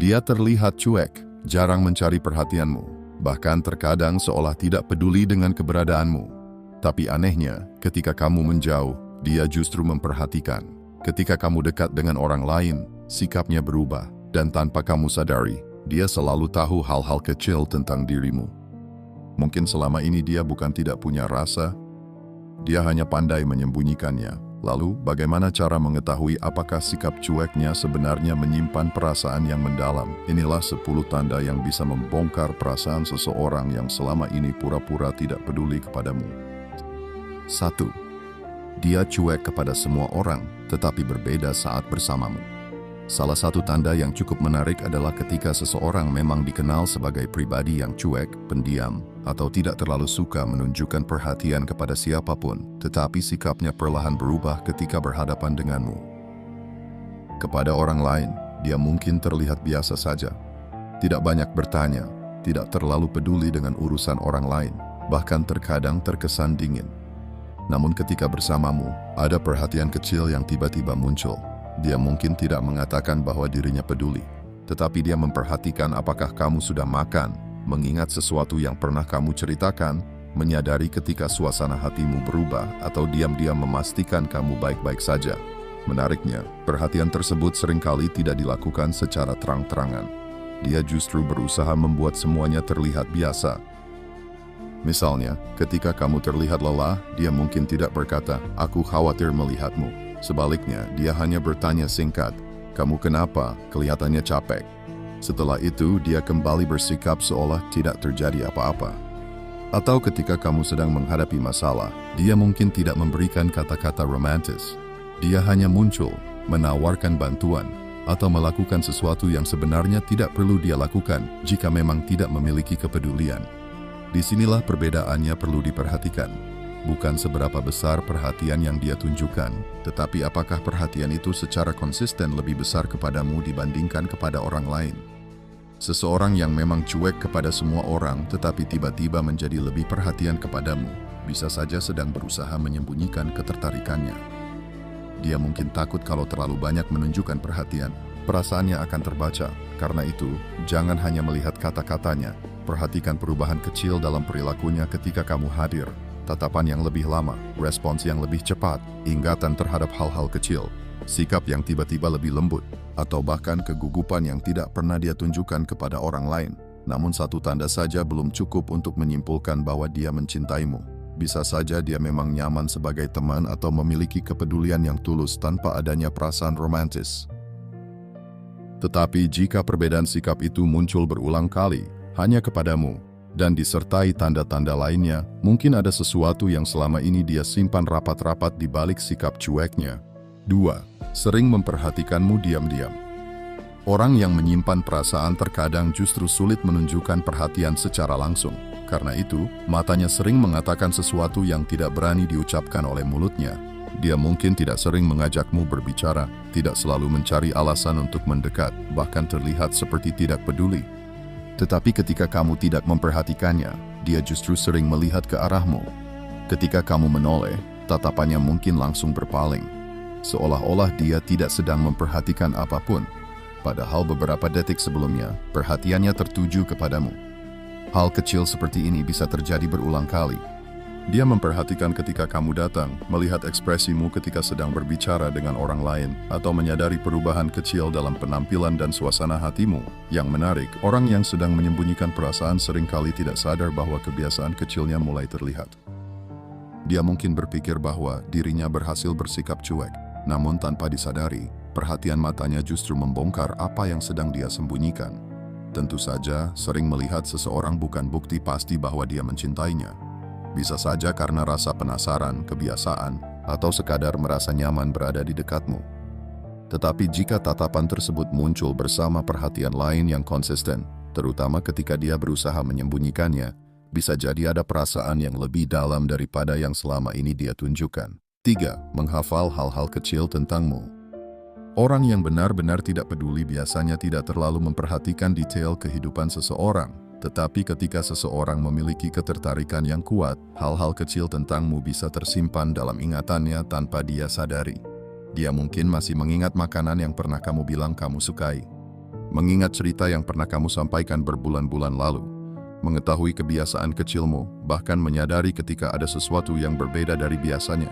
Dia terlihat cuek, jarang mencari perhatianmu, bahkan terkadang seolah tidak peduli dengan keberadaanmu. Tapi anehnya, ketika kamu menjauh, dia justru memperhatikan. Ketika kamu dekat dengan orang lain, sikapnya berubah, dan tanpa kamu sadari, dia selalu tahu hal-hal kecil tentang dirimu. Mungkin selama ini dia bukan tidak punya rasa, dia hanya pandai menyembunyikannya. Lalu, bagaimana cara mengetahui apakah sikap cueknya sebenarnya menyimpan perasaan yang mendalam? Inilah 10 tanda yang bisa membongkar perasaan seseorang yang selama ini pura-pura tidak peduli kepadamu. 1. Dia cuek kepada semua orang, tetapi berbeda saat bersamamu. Salah satu tanda yang cukup menarik adalah ketika seseorang memang dikenal sebagai pribadi yang cuek, pendiam, atau tidak terlalu suka menunjukkan perhatian kepada siapapun, tetapi sikapnya perlahan berubah ketika berhadapan denganmu. Kepada orang lain, dia mungkin terlihat biasa saja, tidak banyak bertanya, tidak terlalu peduli dengan urusan orang lain, bahkan terkadang terkesan dingin. Namun ketika bersamamu, ada perhatian kecil yang tiba-tiba muncul. Dia mungkin tidak mengatakan bahwa dirinya peduli, tetapi dia memperhatikan apakah kamu sudah makan, mengingat sesuatu yang pernah kamu ceritakan, menyadari ketika suasana hatimu berubah, atau diam-diam memastikan kamu baik-baik saja. Menariknya, perhatian tersebut seringkali tidak dilakukan secara terang-terangan. Dia justru berusaha membuat semuanya terlihat biasa. Misalnya, ketika kamu terlihat lelah, dia mungkin tidak berkata, "Aku khawatir melihatmu." Sebaliknya, dia hanya bertanya singkat, "Kamu kenapa? Kelihatannya capek." Setelah itu, dia kembali bersikap seolah tidak terjadi apa-apa. Atau ketika kamu sedang menghadapi masalah, dia mungkin tidak memberikan kata-kata romantis. Dia hanya muncul, menawarkan bantuan, atau melakukan sesuatu yang sebenarnya tidak perlu dia lakukan jika memang tidak memiliki kepedulian. Disinilah perbedaannya perlu diperhatikan. Bukan seberapa besar perhatian yang dia tunjukkan, tetapi apakah perhatian itu secara konsisten lebih besar kepadamu dibandingkan kepada orang lain. Seseorang yang memang cuek kepada semua orang tetapi tiba-tiba menjadi lebih perhatian kepadamu, bisa saja sedang berusaha menyembunyikan ketertarikannya. Dia mungkin takut kalau terlalu banyak menunjukkan perhatian, perasaannya akan terbaca. Karena itu, jangan hanya melihat kata-katanya, perhatikan perubahan kecil dalam perilakunya ketika kamu hadir. Tatapan yang lebih lama, respons yang lebih cepat, ingatan terhadap hal-hal kecil, sikap yang tiba-tiba lebih lembut, atau bahkan kegugupan yang tidak pernah dia tunjukkan kepada orang lain. Namun satu tanda saja belum cukup untuk menyimpulkan bahwa dia mencintaimu. Bisa saja dia memang nyaman sebagai teman atau memiliki kepedulian yang tulus tanpa adanya perasaan romantis. Tetapi jika perbedaan sikap itu muncul berulang kali, hanya kepadamu, dan disertai tanda-tanda lainnya, mungkin ada sesuatu yang selama ini dia simpan rapat-rapat di balik sikap cueknya. 2. Sering memperhatikanmu diam-diam. Orang yang menyimpan perasaan terkadang justru sulit menunjukkan perhatian secara langsung. Karena itu, matanya sering mengatakan sesuatu yang tidak berani diucapkan oleh mulutnya. Dia mungkin tidak sering mengajakmu berbicara, tidak selalu mencari alasan untuk mendekat, bahkan terlihat seperti tidak peduli. Tetapi ketika kamu tidak memperhatikannya, dia justru sering melihat ke arahmu. Ketika kamu menoleh, tatapannya mungkin langsung berpaling. Seolah-olah dia tidak sedang memperhatikan apapun. Padahal beberapa detik sebelumnya, perhatiannya tertuju kepadamu. Hal kecil seperti ini bisa terjadi berulang kali. Dia memperhatikan ketika kamu datang, melihat ekspresimu ketika sedang berbicara dengan orang lain, atau menyadari perubahan kecil dalam penampilan dan suasana hatimu. Yang menarik, orang yang sedang menyembunyikan perasaan seringkali tidak sadar bahwa kebiasaan kecilnya mulai terlihat. Dia mungkin berpikir bahwa dirinya berhasil bersikap cuek, namun tanpa disadari, perhatian matanya justru membongkar apa yang sedang dia sembunyikan. Tentu saja, sering melihat seseorang bukan bukti pasti bahwa dia mencintainya. Bisa saja karena rasa penasaran, kebiasaan, atau sekadar merasa nyaman berada di dekatmu. Tetapi jika tatapan tersebut muncul bersama perhatian lain yang konsisten, terutama ketika dia berusaha menyembunyikannya, bisa jadi ada perasaan yang lebih dalam daripada yang selama ini dia tunjukkan. 3. Menghafal hal-hal kecil tentangmu. Orang yang benar-benar tidak peduli biasanya tidak terlalu memperhatikan detail kehidupan seseorang. Tetapi ketika seseorang memiliki ketertarikan yang kuat, hal-hal kecil tentangmu bisa tersimpan dalam ingatannya tanpa dia sadari. Dia mungkin masih mengingat makanan yang pernah kamu bilang kamu sukai. mengingat cerita yang pernah kamu sampaikan berbulan-bulan lalu, mengetahui kebiasaan kecilmu, bahkan menyadari ketika ada sesuatu yang berbeda dari biasanya.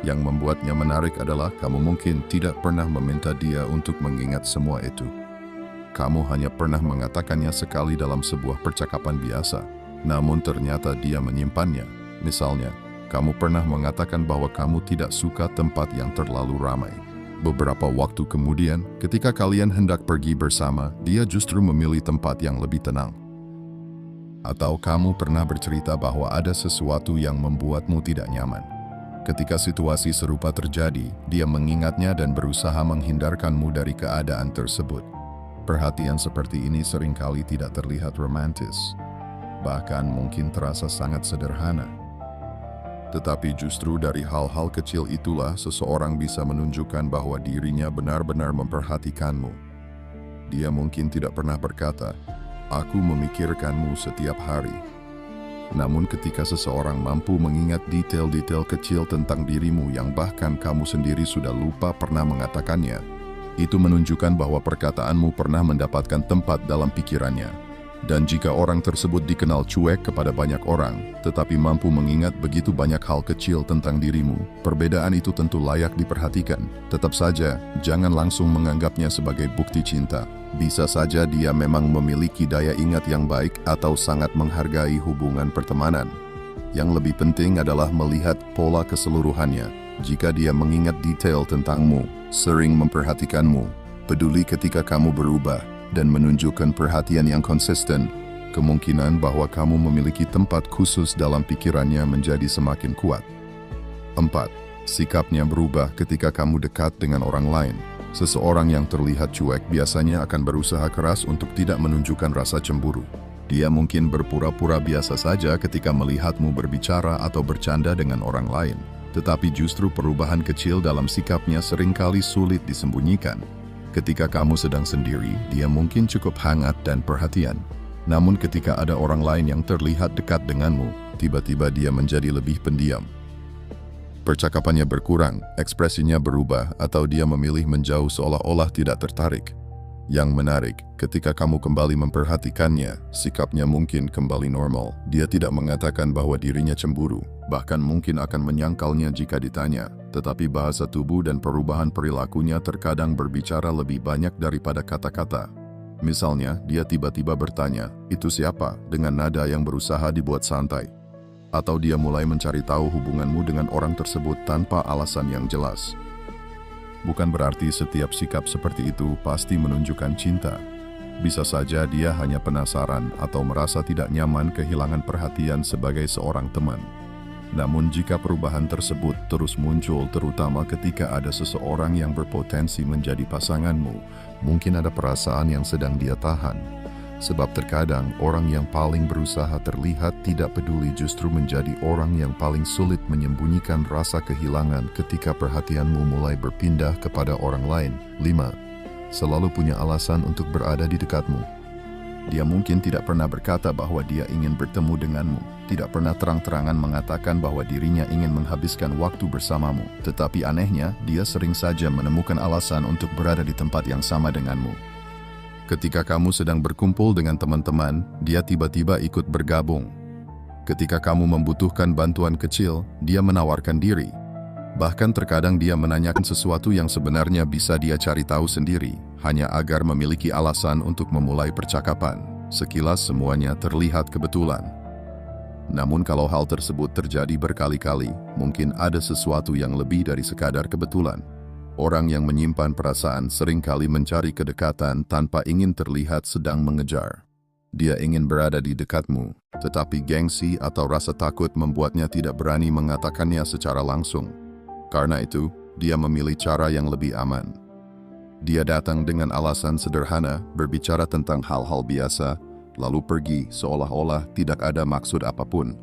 Yang membuatnya menarik adalah kamu mungkin tidak pernah meminta dia untuk mengingat semua itu. Kamu hanya pernah mengatakannya sekali dalam sebuah percakapan biasa, namun ternyata dia menyimpannya. Misalnya, kamu pernah mengatakan bahwa kamu tidak suka tempat yang terlalu ramai. Beberapa waktu kemudian, ketika kalian hendak pergi bersama, dia justru memilih tempat yang lebih tenang. Atau kamu pernah bercerita bahwa ada sesuatu yang membuatmu tidak nyaman. Ketika situasi serupa terjadi, dia mengingatnya dan berusaha menghindarkanmu dari keadaan tersebut. Perhatian seperti ini seringkali tidak terlihat romantis, bahkan mungkin terasa sangat sederhana. Tetapi justru dari hal-hal kecil itulah seseorang bisa menunjukkan bahwa dirinya benar-benar memperhatikanmu. Dia mungkin tidak pernah berkata, "Aku memikirkanmu setiap hari." Namun ketika seseorang mampu mengingat detail-detail kecil tentang dirimu yang bahkan kamu sendiri sudah lupa pernah mengatakannya, itu menunjukkan bahwa perkataanmu pernah mendapatkan tempat dalam pikirannya. Dan jika orang tersebut dikenal cuek kepada banyak orang, tetapi mampu mengingat begitu banyak hal kecil tentang dirimu, perbedaan itu tentu layak diperhatikan. Tetap saja, jangan langsung menganggapnya sebagai bukti cinta. Bisa saja dia memang memiliki daya ingat yang baik atau sangat menghargai hubungan pertemanan. Yang lebih penting adalah melihat pola keseluruhannya. Jika dia mengingat detail tentangmu, sering memperhatikanmu, peduli ketika kamu berubah, dan menunjukkan perhatian yang konsisten, kemungkinan bahwa kamu memiliki tempat khusus dalam pikirannya menjadi semakin kuat. 4. Sikapnya berubah ketika kamu dekat dengan orang lain. Seseorang yang terlihat cuek biasanya akan berusaha keras untuk tidak menunjukkan rasa cemburu. Dia mungkin berpura-pura biasa saja ketika melihatmu berbicara atau bercanda dengan orang lain. Tetapi justru perubahan kecil dalam sikapnya seringkali sulit disembunyikan. Ketika kamu sedang sendiri, dia mungkin cukup hangat dan perhatian. Namun ketika ada orang lain yang terlihat dekat denganmu, tiba-tiba dia menjadi lebih pendiam. Percakapannya berkurang, ekspresinya berubah, atau dia memilih menjauh seolah-olah tidak tertarik. Yang menarik, ketika kamu kembali memperhatikannya, sikapnya mungkin kembali normal. Dia tidak mengatakan bahwa dirinya cemburu, bahkan mungkin akan menyangkalnya jika ditanya. Tetapi bahasa tubuh dan perubahan perilakunya terkadang berbicara lebih banyak daripada kata-kata. Misalnya, dia tiba-tiba bertanya, "Itu siapa?" dengan nada yang berusaha dibuat santai. Atau dia mulai mencari tahu hubunganmu dengan orang tersebut tanpa alasan yang jelas. Bukan berarti setiap sikap seperti itu pasti menunjukkan cinta. Bisa saja dia hanya penasaran atau merasa tidak nyaman kehilangan perhatian sebagai seorang teman. Namun jika perubahan tersebut terus muncul terutama ketika ada seseorang yang berpotensi menjadi pasanganmu, mungkin ada perasaan yang sedang dia tahan. Sebab terkadang orang yang paling berusaha terlihat tidak peduli justru menjadi orang yang paling sulit menyembunyikan rasa kehilangan ketika perhatianmu mulai berpindah kepada orang lain. 5. Selalu punya alasan untuk berada di dekatmu. Dia mungkin tidak pernah berkata bahwa dia ingin bertemu denganmu, tidak pernah terang-terangan mengatakan bahwa dirinya ingin menghabiskan waktu bersamamu, tetapi anehnya, dia sering saja menemukan alasan untuk berada di tempat yang sama denganmu. Ketika kamu sedang berkumpul dengan teman-teman, dia tiba-tiba ikut bergabung. Ketika kamu membutuhkan bantuan kecil, dia menawarkan diri. Bahkan terkadang dia menanyakan sesuatu yang sebenarnya bisa dia cari tahu sendiri, hanya agar memiliki alasan untuk memulai percakapan. Sekilas semuanya terlihat kebetulan. Namun kalau hal tersebut terjadi berkali-kali, mungkin ada sesuatu yang lebih dari sekadar kebetulan. Orang yang menyimpan perasaan seringkali mencari kedekatan tanpa ingin terlihat sedang mengejar. Dia ingin berada di dekatmu, tetapi gengsi atau rasa takut membuatnya tidak berani mengatakannya secara langsung. Karena itu, dia memilih cara yang lebih aman. Dia datang dengan alasan sederhana, berbicara tentang hal-hal biasa, lalu pergi seolah-olah tidak ada maksud apapun.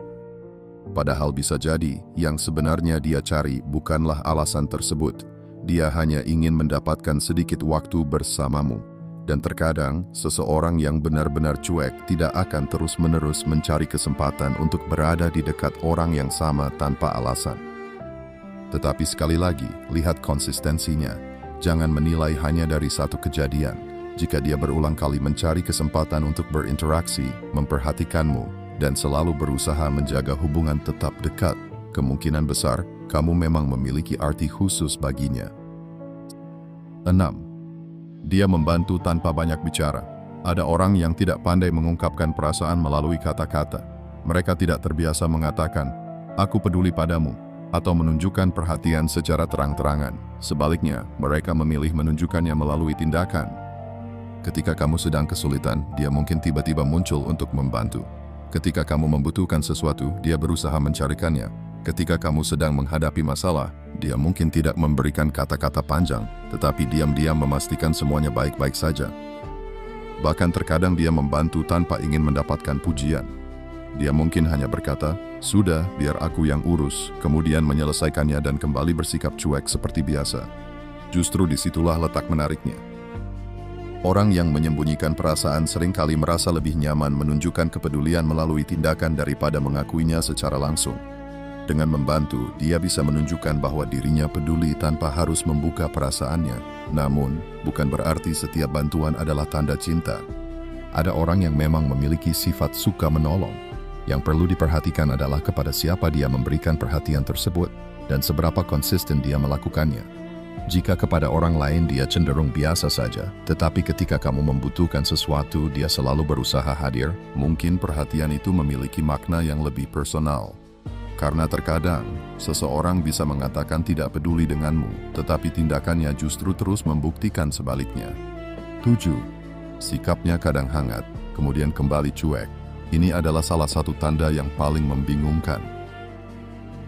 Padahal bisa jadi, yang sebenarnya dia cari bukanlah alasan tersebut. Dia hanya ingin mendapatkan sedikit waktu bersamamu. Dan terkadang, seseorang yang benar-benar cuek tidak akan terus-menerus mencari kesempatan untuk berada di dekat orang yang sama tanpa alasan. Tetapi sekali lagi, lihat konsistensinya. Jangan menilai hanya dari satu kejadian. Jika dia berulang kali mencari kesempatan untuk berinteraksi, memperhatikanmu, dan selalu berusaha menjaga hubungan tetap dekat, kemungkinan besar kamu memang memiliki arti khusus baginya. 6. Dia membantu tanpa banyak bicara. Ada orang yang tidak pandai mengungkapkan perasaan melalui kata-kata. Mereka tidak terbiasa mengatakan, "Aku peduli padamu," atau menunjukkan perhatian secara terang-terangan. Sebaliknya, mereka memilih menunjukkannya melalui tindakan. Ketika kamu sedang kesulitan, dia mungkin tiba-tiba muncul untuk membantu. Ketika kamu membutuhkan sesuatu, dia berusaha mencarikannya. Ketika kamu sedang menghadapi masalah, dia mungkin tidak memberikan kata-kata panjang, tetapi diam-diam memastikan semuanya baik-baik saja. Bahkan terkadang dia membantu tanpa ingin mendapatkan pujian. Dia mungkin hanya berkata, "Sudah, biar aku yang urus," kemudian menyelesaikannya dan kembali bersikap cuek seperti biasa. Justru disitulah letak menariknya. Orang yang menyembunyikan perasaan seringkali merasa lebih nyaman menunjukkan kepedulian melalui tindakan daripada mengakuinya secara langsung. Dengan membantu, dia bisa menunjukkan bahwa dirinya peduli tanpa harus membuka perasaannya. Namun, bukan berarti setiap bantuan adalah tanda cinta. Ada orang yang memang memiliki sifat suka menolong. Yang perlu diperhatikan adalah kepada siapa dia memberikan perhatian tersebut dan seberapa konsisten dia melakukannya. Jika kepada orang lain dia cenderung biasa saja, tetapi ketika kamu membutuhkan sesuatu dia selalu berusaha hadir, mungkin perhatian itu memiliki makna yang lebih personal. Karena terkadang, seseorang bisa mengatakan tidak peduli denganmu, tetapi tindakannya justru terus membuktikan sebaliknya. 7. Sikapnya kadang hangat, kemudian kembali cuek. Ini adalah salah satu tanda yang paling membingungkan.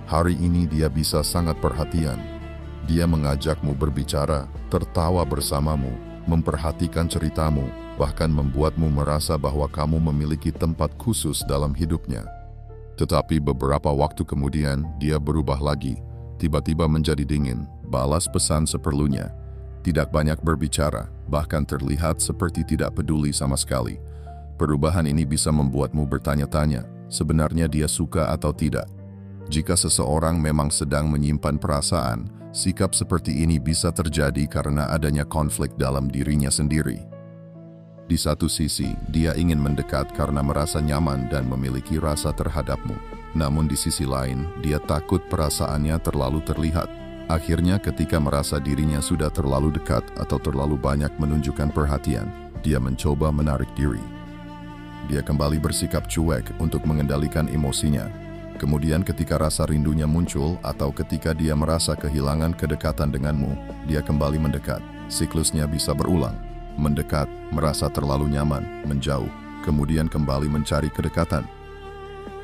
Hari ini dia bisa sangat perhatian. Dia mengajakmu berbicara, tertawa bersamamu, memperhatikan ceritamu, bahkan membuatmu merasa bahwa kamu memiliki tempat khusus dalam hidupnya. Tetapi beberapa waktu kemudian, dia berubah lagi, tiba-tiba menjadi dingin, balas pesan seperlunya, tidak banyak berbicara, bahkan terlihat seperti tidak peduli sama sekali. Perubahan ini bisa membuatmu bertanya-tanya, sebenarnya dia suka atau tidak. Jika seseorang memang sedang menyimpan perasaan, sikap seperti ini bisa terjadi karena adanya konflik dalam dirinya sendiri. Di satu sisi, dia ingin mendekat karena merasa nyaman dan memiliki rasa terhadapmu. Namun di sisi lain, dia takut perasaannya terlalu terlihat. Akhirnya ketika merasa dirinya sudah terlalu dekat atau terlalu banyak menunjukkan perhatian, dia mencoba menarik diri. Dia kembali bersikap cuek untuk mengendalikan emosinya. Kemudian ketika rasa rindunya muncul atau ketika dia merasa kehilangan kedekatan denganmu, dia kembali mendekat. Siklusnya bisa berulang. Mendekat, merasa terlalu nyaman, menjauh, kemudian kembali mencari kedekatan.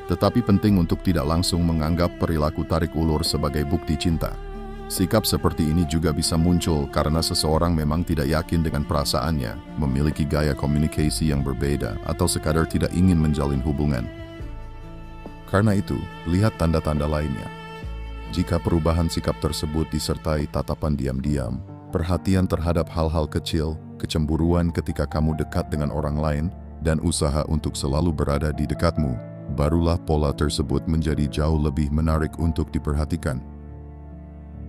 Tetapi penting untuk tidak langsung menganggap perilaku tarik ulur sebagai bukti cinta. Sikap seperti ini juga bisa muncul karena seseorang memang tidak yakin dengan perasaannya, memiliki gaya komunikasi yang berbeda, atau sekadar tidak ingin menjalin hubungan. Karena itu, lihat tanda-tanda lainnya. Jika perubahan sikap tersebut disertai tatapan diam-diam, perhatian terhadap hal-hal kecil, kecemburuan ketika kamu dekat dengan orang lain, dan usaha untuk selalu berada di dekatmu, barulah pola tersebut menjadi jauh lebih menarik untuk diperhatikan.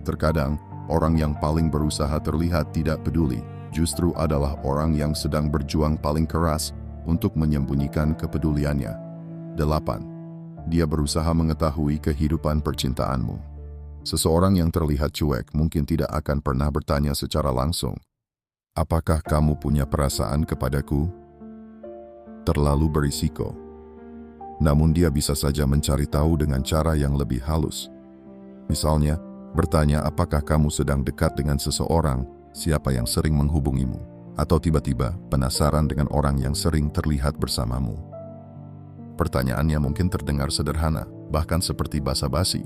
Terkadang, orang yang paling berusaha terlihat tidak peduli, justru adalah orang yang sedang berjuang paling keras untuk menyembunyikan kepeduliannya. 8. Dia berusaha mengetahui kehidupan percintaanmu. Seseorang yang terlihat cuek mungkin tidak akan pernah bertanya secara langsung, "Apakah kamu punya perasaan kepadaku?" Terlalu berisiko. Namun dia bisa saja mencari tahu dengan cara yang lebih halus. Misalnya, bertanya apakah kamu sedang dekat dengan seseorang, siapa yang sering menghubungimu, atau tiba-tiba penasaran dengan orang yang sering terlihat bersamamu. Pertanyaannya mungkin terdengar sederhana, bahkan seperti basa-basi.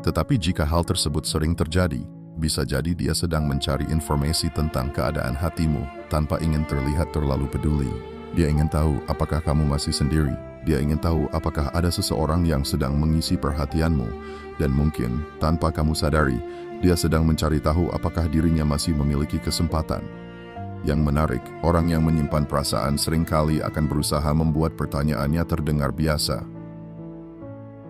Tetapi jika hal tersebut sering terjadi, bisa jadi dia sedang mencari informasi tentang keadaan hatimu tanpa ingin terlihat terlalu peduli. Dia ingin tahu apakah kamu masih sendiri. Dia ingin tahu apakah ada seseorang yang sedang mengisi perhatianmu. Dan mungkin, tanpa kamu sadari, dia sedang mencari tahu apakah dirinya masih memiliki kesempatan. Yang menarik, orang yang menyimpan perasaan seringkali akan berusaha membuat pertanyaannya terdengar biasa.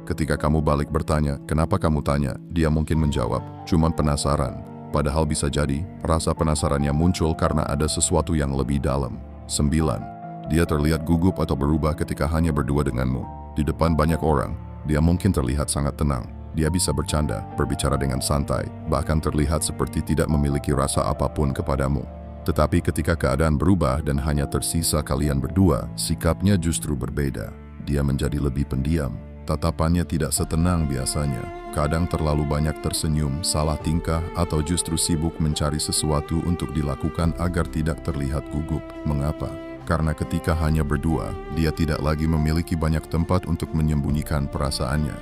Ketika kamu balik bertanya, "Kenapa kamu tanya?" Dia mungkin menjawab, "Cuman penasaran." Padahal bisa jadi, rasa penasarannya muncul karena ada sesuatu yang lebih dalam. 9. Dia terlihat gugup atau berubah ketika hanya berdua denganmu. Di depan banyak orang, dia mungkin terlihat sangat tenang. Dia bisa bercanda, berbicara dengan santai, bahkan terlihat seperti tidak memiliki rasa apapun kepadamu. Tetapi ketika keadaan berubah dan hanya tersisa kalian berdua, sikapnya justru berbeda. Dia menjadi lebih pendiam. Tatapannya tidak setenang biasanya. Kadang terlalu banyak tersenyum, salah tingkah, atau justru sibuk mencari sesuatu untuk dilakukan agar tidak terlihat gugup. Mengapa? Karena ketika hanya berdua, dia tidak lagi memiliki banyak tempat untuk menyembunyikan perasaannya.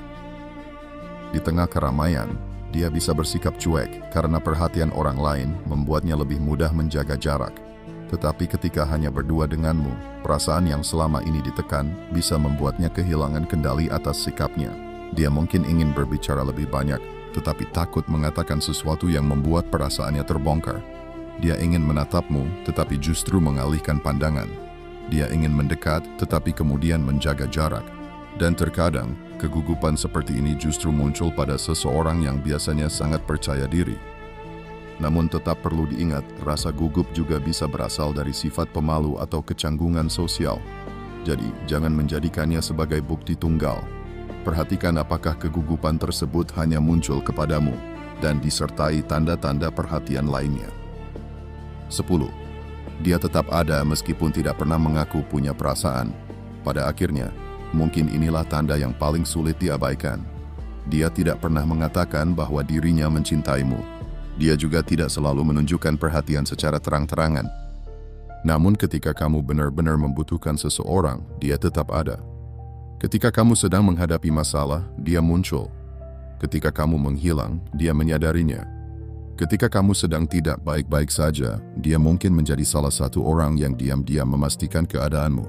Di tengah keramaian, dia bisa bersikap cuek karena perhatian orang lain membuatnya lebih mudah menjaga jarak. Tetapi ketika hanya berdua denganmu, perasaan yang selama ini ditekan bisa membuatnya kehilangan kendali atas sikapnya. Dia mungkin ingin berbicara lebih banyak, tetapi takut mengatakan sesuatu yang membuat perasaannya terbongkar. Dia ingin menatapmu, tetapi justru mengalihkan pandangan. Dia ingin mendekat, tetapi kemudian menjaga jarak. Dan terkadang, kegugupan seperti ini justru muncul pada seseorang yang biasanya sangat percaya diri. Namun tetap perlu diingat, rasa gugup juga bisa berasal dari sifat pemalu atau kecanggungan sosial. Jadi, jangan menjadikannya sebagai bukti tunggal. Perhatikan apakah kegugupan tersebut hanya muncul kepadamu dan disertai tanda-tanda perhatian lainnya. 10. Dia tetap ada meskipun tidak pernah mengaku punya perasaan. Pada akhirnya, mungkin inilah tanda yang paling sulit diabaikan. Dia tidak pernah mengatakan bahwa dirinya mencintaimu. Dia juga tidak selalu menunjukkan perhatian secara terang-terangan. Namun ketika kamu benar-benar membutuhkan seseorang, dia tetap ada. Ketika kamu sedang menghadapi masalah, dia muncul. Ketika kamu menghilang, dia menyadarinya. Ketika kamu sedang tidak baik-baik saja, dia mungkin menjadi salah satu orang yang diam-diam memastikan keadaanmu.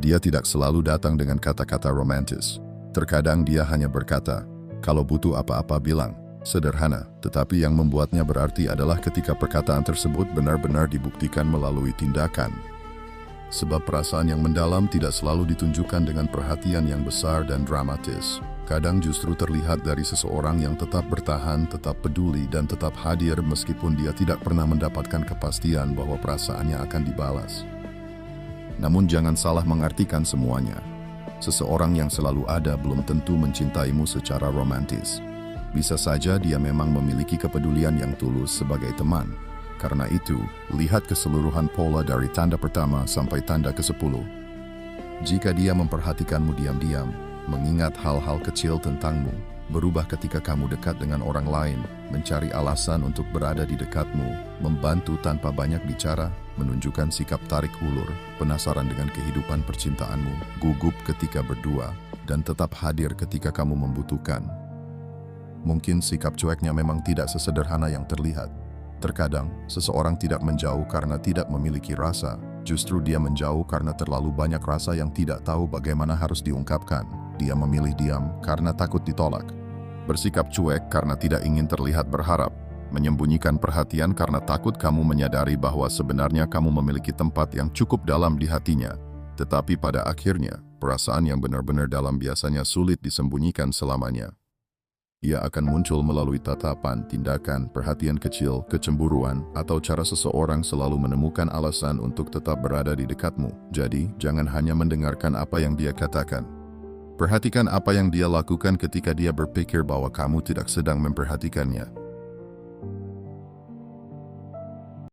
Dia tidak selalu datang dengan kata-kata romantis. Terkadang dia hanya berkata, "Kalau butuh apa-apa bilang." Sederhana, tetapi yang membuatnya berarti adalah ketika perkataan tersebut benar-benar dibuktikan melalui tindakan. Sebab perasaan yang mendalam tidak selalu ditunjukkan dengan perhatian yang besar dan dramatis. Kadang justru terlihat dari seseorang yang tetap bertahan, tetap peduli, dan tetap hadir meskipun dia tidak pernah mendapatkan kepastian bahwa perasaannya akan dibalas. Namun jangan salah mengartikan semuanya. Seseorang yang selalu ada belum tentu mencintaimu secara romantis. Bisa saja dia memang memiliki kepedulian yang tulus sebagai teman. Karena itu, lihat keseluruhan pola dari tanda pertama sampai tanda ke-10. Jika dia memperhatikanmu diam-diam, mengingat hal-hal kecil tentangmu, berubah ketika kamu dekat dengan orang lain, mencari alasan untuk berada di dekatmu, membantu tanpa banyak bicara, menunjukkan sikap tarik ulur, penasaran dengan kehidupan percintaanmu, gugup ketika berdua, dan tetap hadir ketika kamu membutuhkan. Mungkin sikap cueknya memang tidak sesederhana yang terlihat. Terkadang, seseorang tidak menjauh karena tidak memiliki rasa. Justru dia menjauh karena terlalu banyak rasa yang tidak tahu bagaimana harus diungkapkan. Dia memilih diam karena takut ditolak. Bersikap cuek karena tidak ingin terlihat berharap. Menyembunyikan perhatian karena takut kamu menyadari bahwa sebenarnya kamu memiliki tempat yang cukup dalam di hatinya. Tetapi pada akhirnya, perasaan yang benar-benar dalam biasanya sulit disembunyikan selamanya. Ia akan muncul melalui tatapan, tindakan, perhatian kecil, kecemburuan, atau cara seseorang selalu menemukan alasan untuk tetap berada di dekatmu. Jadi, jangan hanya mendengarkan apa yang dia katakan. Perhatikan apa yang dia lakukan ketika dia berpikir bahwa kamu tidak sedang memperhatikannya.